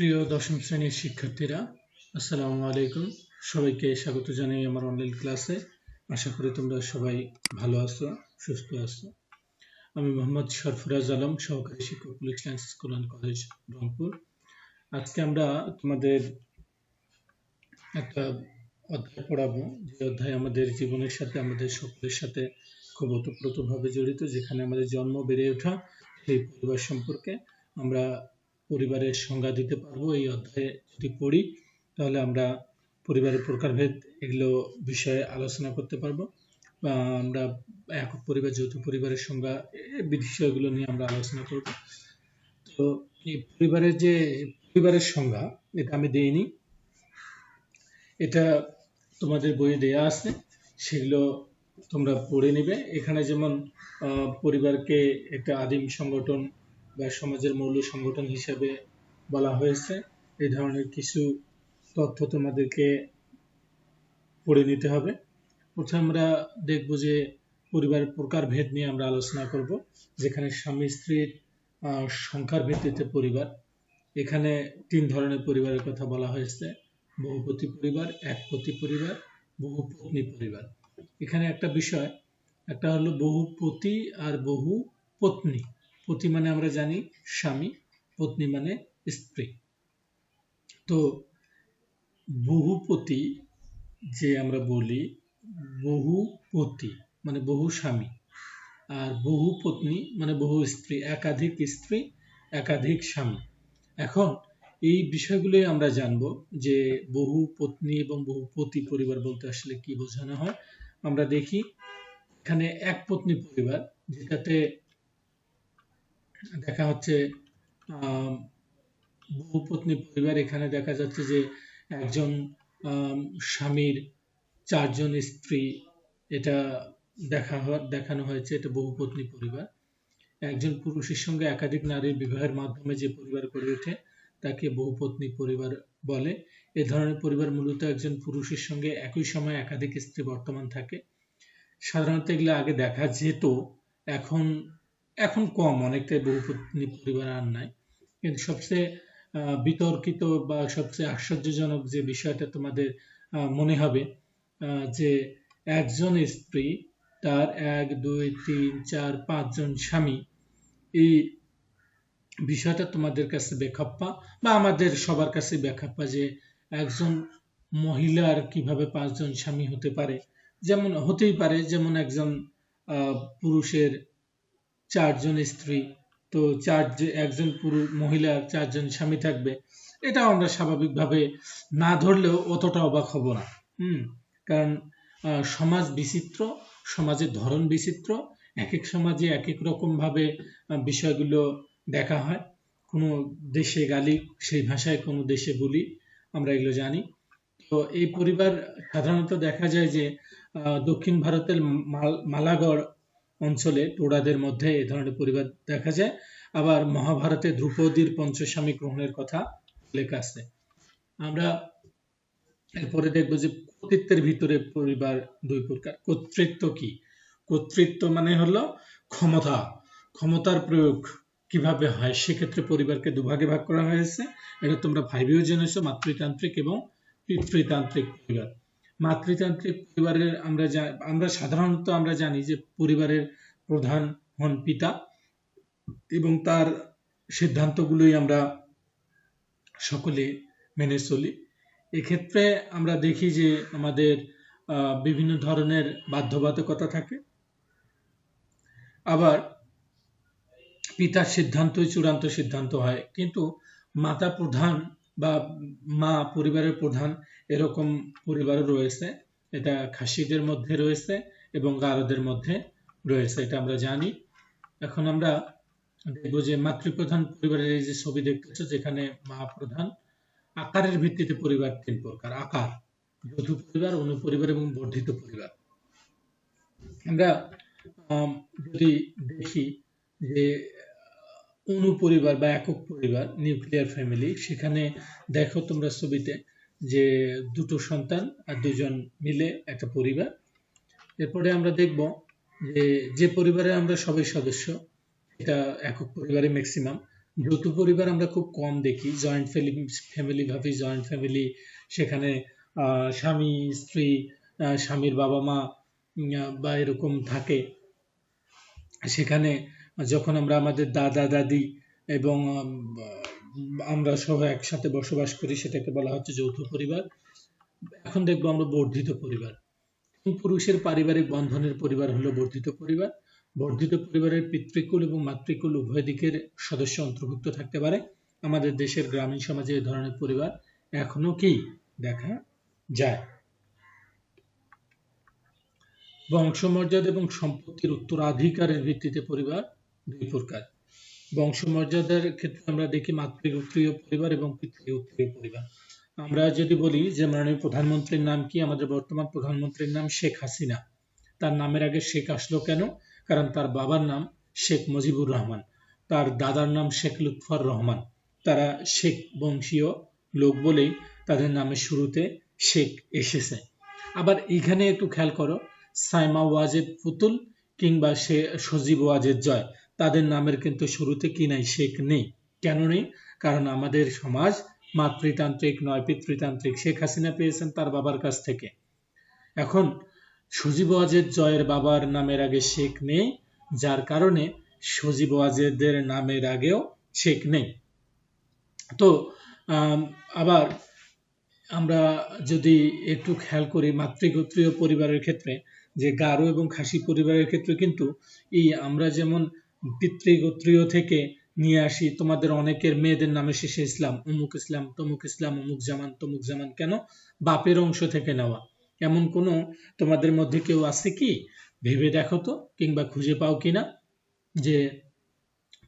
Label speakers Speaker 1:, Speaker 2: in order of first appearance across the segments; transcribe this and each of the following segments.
Speaker 1: প্রিয় দশম শ্রেণীর শিক্ষার্থীরা, আসসালামু আলাইকুম। সবাইকে স্বাগত জানাই আমার অনলাইন ক্লাসে। আশা করি তোমরা সবাই ভালো আছো, সুস্থ আছো। আমি মোহাম্মদ সরফরাজ আলম, সহকারী শিক্ষক, police lines school and college, Rangpur. আজকে আমরা তোমাদের একটা অধ্যায় পড়াবো, যে অধ্যায় আমাদের জীবনের সাথে, আমাদের সকলের সাথে খুব ওতপ্রোতভাবে জড়িত, যেখানে আমাদের জন্ম, বেড়ে ওঠা, সেই পরিবার সম্পর্কে আমরা পরিবারের সংজ্ঞা দিতে পারবো। এই অধ্যায়ে যদি পড়ি তাহলে আমরা পরিবারের প্রকারভেদ এগুলো বিষয়ে আলোচনা করতে পারবো, বা আমরা একক পরিবার, যৌথ পরিবারের সংজ্ঞা, এই বিষয়গুলো নিয়ে আমরা আলোচনা করব। তো এই পরিবারের সংজ্ঞা এটা আমি দেইনি, এটা তোমাদের বইয়ে দেয়া আছে, সেগুলো তোমরা পড়ে নিবে। এখানে যেমন পরিবারকে একটা আদিম সংগঠন বা সমাজের মৌল সংগঠন হিসেবে বলা হয়েছে। এই ধরনের কিছু তথ্য তোমাদেরকে পড়ে নিতে হবে। প্রথমে আমরা দেখব যে পরিবারের প্রকারভেদ নিয়ে আমরা আলোচনা করব, যেখানে স্বামী স্ত্রীর সংখ্যার ভিত্তিতে পরিবার। এখানে 3 ধরনের পরিবারের কথা বলা হয়েছে: বহুপতি পরিবার, একপতি পরিবার, বহুপত্নী পরিবার। এখানে একটা বিষয়, একটা হলো বহুপতি আর বহু পত্নী। পতি মানে আমরা জানি স্বামী, পত্নী মানে স্ত্রী। তো বহুপতি যে আমরা বলি, বহুপতি মানে বহু স্বামী, আর বহু পত্নী মানে বহু স্ত্রী, একাধিক স্ত্রী, একাধিক স্বামী। এখন এই বিষয়গুলোই আমরা জানব যে বহু পত্নী এবং বহুপতি পরিবার বলতে আসলে কি বোঝানো হয়। আমরা দেখি এখানে এক পত্নী পরিবার, যেটাতে দেখা হচ্ছে বহুপত্নী পরিবার। এখানে দেখা যাচ্ছে যে একজন স্বামীর 4 জন স্ত্রী, এটা দেখানো হয়েছে, এটা বহুপত্নী পরিবার। একজন পুরুষের সঙ্গে একাধিক নারীর বিবাহের মাধ্যমে যে পরিবার গড়ে ওঠে তাকে বহুপত্নী পরিবার বলে। এ ধরনের পরিবার মূলত একজন পুরুষের সঙ্গে একই সময়ে একাধিক স্ত্রী বর্তমান থাকে। সাধারণত এগুলো আগে দেখা যেত, এখন কম, অনেকটাই বহুপত্নী পরিবার আর নাই। কিন্তু সবচেয়ে বিতর্কিত বা সবচেয়ে আশ্চর্যজনক যে বিষয়টা তোমাদের মনে হবে, যে একজন স্ত্রী তার 1, 2, 3, 4, 5 জন স্বামী, এই বিষয়টা তোমাদের কাছে বেখাপ্পা, বা আমাদের সবার কাছে বেখাপ্পা, যে একজন মহিলার কিভাবে 5 জন স্বামী হতে পারে। যেমন হতেই পারে, যেমন একজন পুরুষের 4 জন স্ত্রী, তো একজন মহিলার 4 জন স্বামী থাকবে, এটা আমরা স্বাভাবিকভাবে না ধরলেও অতটা অবাক হব না। কারণ সমাজ বিচিত্র, সমাজের ধরন বিচিত্র, এক এক সমাজে এক এক রকম ভাবে বিষয়গুলো দেখা হয়। কোনো দেশে গালি, সেই ভাষায় কোনো দেশে বলি, আমরা এগুলো জানি। তো এই পরিবার সাধারণত দেখা যায় যে দক্ষিণ ভারতের মালাগড় অঞ্চলে টোড়াদের মধ্যে এই ধরনের পরিবার দেখা যায়। আবার মহাভারতে দ্রৌপদীর পঞ্চস্বামী গ্রহণের কথা লেখা আছে। আমরা এরপরে দেখবো যে কর্তৃত্বের ভিতরে পরিবার 2 প্রকার। কর্তৃত্ব কি? কর্তৃত্ব মানে হলো ক্ষমতার প্রয়োগ কিভাবে হয়, সেক্ষেত্রে পরিবারকে 2 ভাগে ভাগ করা হয়েছে। এটা তোমরা 5এও জেনেছো, মাতৃতান্ত্রিক এবং পিতৃতান্ত্রিক পরিবার। মাতৃতান্ত্রিক পরিবারের আমরা সাধারণত আমরা জানি যে পরিবারের প্রধান হন পিতা, এবং তার সিদ্ধান্তগুলোই আমরা সকলে মেনে চলি। এক্ষেত্রে আমরা দেখি যে আমাদের বিভিন্ন ধরনের বাধ্যবাধকতা থাকে, আবার পিতার সিদ্ধান্তই চূড়ান্ত সিদ্ধান্ত হয়। কিন্তু মাতা প্রধান বা মা পরিবারের প্রধান, এরকম পরিবারও রয়েছে। এটা খাসিদের মধ্যে রয়েছে এবং গারোদের মধ্যে রয়েছে, এটা আমরা জানি। এখন আমরা দেখব যে মাতৃপ্রধান পরিবারের এই যে ছবি দেখতেছো, যেখানে মা প্রধান। আকারের ভিত্তিতে পরিবার 3 প্রকার: আকার, যৌথ পরিবার, অনুপরিবার এবং বর্ধিত পরিবার। আমরা যদি দেখি যে অনুপরিবার বা একক পরিবার, নিউক্লিয়ার ফ্যামিলি, সেখানে দেখো তোমরা ছবিতে যে 2টো সন্তান আর 2 জন মিলে একটা পরিবার। এরপরে আমরা দেখব যে পরিবারে আমরা সবাই সদস্য, এটা একক পরিবারে ম্যাক্সিমাম যৌথ পরিবার আমরা খুব কম দেখি। জয়েন্ট ফ্যামিলি ভাবি, জয়েন্ট ফ্যামিলি, সেখানে স্বামী স্ত্রী, স্বামীর বাবা মা বা এরকম থাকে। সেখানে যখন আমরা আমাদের দাদা দাদি এবং আমরা সহ একসাথে বসবাস করি, সেটাকে বলা হচ্ছে যৌথ পরিবার। এখন দেখবো আমরা বর্ধিত পরিবার। পুরুষের পারিবারিক বন্ধনের পরিবার হলো বর্ধিত পরিবার। বর্ধিত পরিবারের পিতৃকুল এবং মাতৃকুল উভয় দিকের সদস্য অন্তর্ভুক্ত থাকতে পারে। আমাদের দেশের গ্রামীণ সমাজে এই ধরনের পরিবার এখনো কি দেখা যায়। বংশমর্যাদা এবং সম্পত্তির উত্তরাধিকারের ভিত্তিতে পরিবার দুই প্রকার। বংশমর্যাদার ক্ষেত্রে আমরা দেখি মাতৃগোত্রীয় পরিবার এবং পিতৃগোত্রীয় পরিবার। আমরা যদি বলি যে মাননীয় প্রধানমন্ত্রীর নাম কি, আমাদের বর্তমান প্রধানমন্ত্রীর নাম শেখ হাসিনা। তার নামের আগে শেখ আসলো কেন? কারণ তার বাবার নাম শেখ মুজিবুর রহমান, তার দাদার নাম শেখ লুৎফর রহমান। তারা শেখ বংশীয় লোক বলেই তাদের নামের শুরুতে শেখ এসেছে। আবার এখানে একটু খেয়াল করো, সাইমা ওয়াজেদ পুতুল কিংবা সজীব ওয়াজেদ জয়, তাদের নামের কিন্তু শুরুতে কি নাই, শেখ নেই। কেন নেই? কারণ আমাদের সমাজ মাতৃতান্ত্রিক নয়, পিতৃতান্ত্রিক। শেখ হাসিনা পেয়েছেন তার বাবার কাছ থেকে। এখন সজীব ওয়াজেদ জয়ের বাবার নামের আগে শেখ নেই, যার কারণে সজীব ওয়াজেদের নামের আগেও শেখ নেই। তো আবার আমরা যদি একটু খেয়াল করি মাতৃগোত্রীয় পরিবারের ক্ষেত্রে, যে গারো এবং খাসি পরিবারের ক্ষেত্রে কিন্তু এই আমরা যেমন পিতৃগোত্রীয় থেকে নিয়ে আসি, তোমাদের অনেকের মেয়েদের নামে শেষে ইসলাম, তমুক ইসলাম, অমুক জামান, তমুক জামান, কেন? বাপের অংশ থেকে নেওয়া। এমন কোনো তোমাদের মধ্যে কেউ আছে কি? ভেবে দেখো তো, কিংবা খুঁজে পাও কিনা যে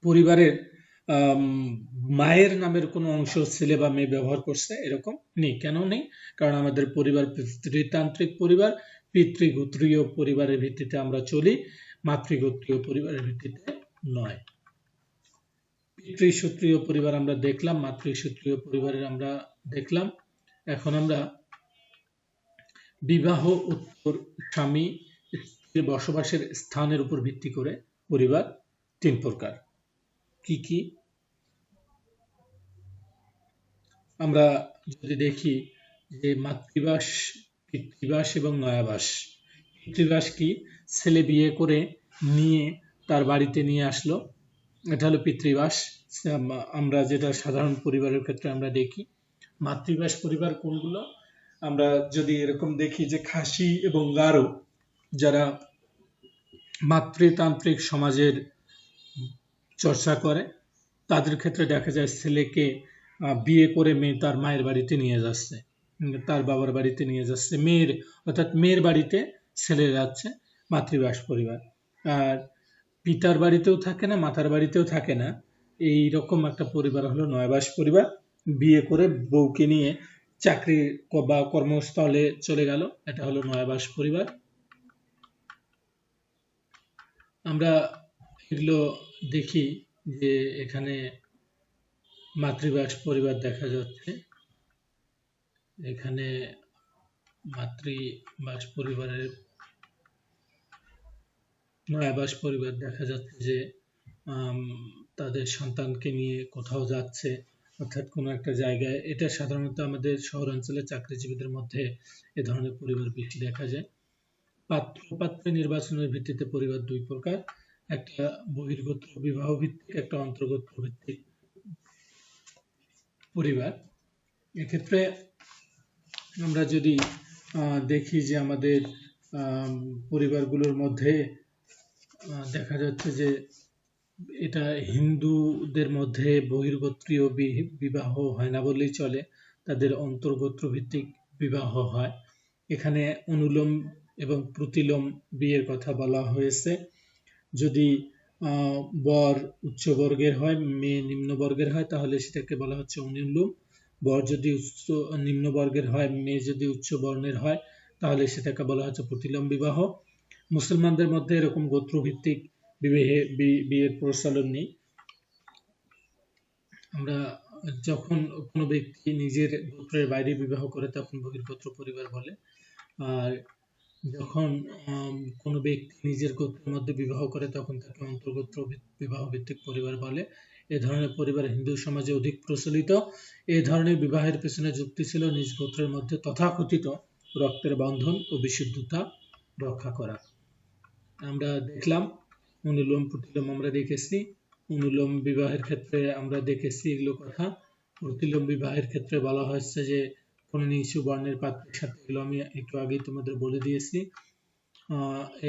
Speaker 1: পরিবারের মায়ের নামের কোনো অংশ ছেলে বা মেয়ে ব্যবহার করছে, এরকম নেই। কেন নেই? কারণ আমাদের পরিবার পিতৃতান্ত্রিক পরিবার, পিতৃগোত্রীয় পরিবারের ভিত্তিতে আমরা চলি, মাতৃগোত্রীয় পরিবারের ভিত্তিতে নয়। পিতৃসূত্রীয় পরিবার আমরা দেখলাম, মাতৃসূত্রীয় পরিবারের আমরা দেখলাম। এখন আমরা বিবাহ উত্তর স্বামী স্ত্রীর বসবাসের স্থানের উপর ভিত্তি করে পরিবার তিন প্রকার। কি কি? আমরা যদি দেখি যে মাতৃবাস, পিতৃবাস এবং নয়াবাস। পিতৃবাস কি? ছেলে বিয়ে করে নিয়ে তার বাড়িতে নিয়ে আসলো, এটা হলো পিতৃবাস। আমরা যেটা সাধারণ পরিবারের ক্ষেত্রে আমরা দেখি। মাতৃবাস পরিবার কোনগুলো? আমরা যদি এরকম দেখি যে খাসি এবং গারো, যারা মাতৃতান্ত্রিক সমাজের চর্চা করে, তাদের ক্ষেত্রে দেখা যায় ছেলেকে বিয়ে করে মেয়ে তার মায়ের বাড়িতে নিয়ে যাচ্ছে, তার বাবার বাড়িতে নিয়ে যাচ্ছে, অর্থাৎ মেয়ের বাড়িতে ছেলে যাচ্ছে, মাতৃবাস পরিবার। আর পিতার বাড়িতেও থাকে না, মাতার বাড়িতেও থাকে না, এই রকম একটা পরিবার হলো নয়াবাস পরিবার। বিয়ে করে বউকে নিয়ে চাকরি বা কর্মস্থলে চলে গেল, এটা হলো নয়াবাস পরিবার। আমরা এগুলো দেখি যে এখানে মাতৃবাস পরিবার দেখা যাচ্ছে, এখানে মাতৃবাস পরিবারের নয়াবাস পরিবার দেখা যাচ্ছে যে তাদের সন্তানকে নিয়ে কোথাও যাচ্ছে, অর্থাৎ কোনো একটা জায়গায়। এটা সাধারণত আমাদের শহরাঞ্চলে চাকরিজীবীদের মধ্যে এ ধরনের পরিবার বেশি দেখা যায়। পাত্র পাত্রী নির্বাচনের ভিত্তিতে পরিবার দুই প্রকার, একটা বহির্গোত্র বিবাহ ভিত্তিক, একটা অন্তর্গোত্র ভিত্তিক পরিবার। এক্ষেত্রে আমরা যদি দেখি যে আমাদের পরিবারগুলোর মধ্যে দেখা যাচ্ছে যে এটা হিন্দুদের মধ্যে বহির্গোত্রীয় বিবাহ হয় না বললেই চলে, তাদের অন্তর্গোত্র ভিত্তিক বিবাহ হয়। এখানে অনুলোম এবং প্রতিলোম বিয়ের কথা বলা হয়েছে। যদি বর উচ্চ বর্গের হয়, মেয়ে নিম্ন বর্গের হয়, তাহলে সেটাকে বলা হচ্ছে অনুলোম। বর যদি নিম্ন বর্গের হয়, মেয়ে যদি উচ্চ বর্ণের হয়, তাহলে সেটাকে বলা হচ্ছে প্রতিলোম বিবাহ। মুসলমানদের মধ্যে এরকম গোত্রভিত্তিক বিয়ের প্রচলন নেই। আমরা যখন কোনো ব্যক্তি নিজের গোত্রের বাইরে বিবাহ করে তখন বহির্গোত্র পরিবার বলে, আর যখন কোনো ব্যক্তি নিজের গোত্রের মধ্যে বিবাহ করে তখন তাকে অন্তর্গোত্র বিবাহ ভিত্তিক পরিবার বলে। এ ধরনের পরিবার হিন্দু সমাজে অধিক প্রচলিত। এই ধরনের বিবাহের পেছনে যুক্তি ছিল নিজ গোত্রের মধ্যে তথাকথিত রক্তের বন্ধন ও বিশুদ্ধতা রক্ষা করা। আমরা দেখলাম অনুলোম প্রতিলোম আমরা দেখেছি, অনুলোম বিবাহের ক্ষেত্রে আমরা দেখেছি এগুলো কথা। প্রতিলোম বিবাহের ক্ষেত্রে বলা হয়েছে যে কোন নিচু বর্ণের পাত্রের সাথে, এগুলো আমি একটু আগেই তোমাদের বলে দিয়েছি।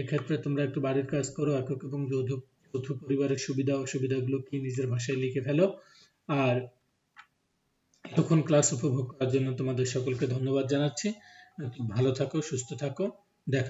Speaker 1: এক্ষেত্রে তোমরা একটু বাড়ির কাজ করো, একক এবং যৌথ পরিবারের সুবিধা অসুবিধাগুলো কি নিজের ভাষায় লিখে ফেলো। আর এতক্ষণ ক্লাস উপভোগ করার জন্য তোমাদের সকলকে ধন্যবাদ জানাচ্ছি। ভালো থাকো, সুস্থ থাকো, দেখা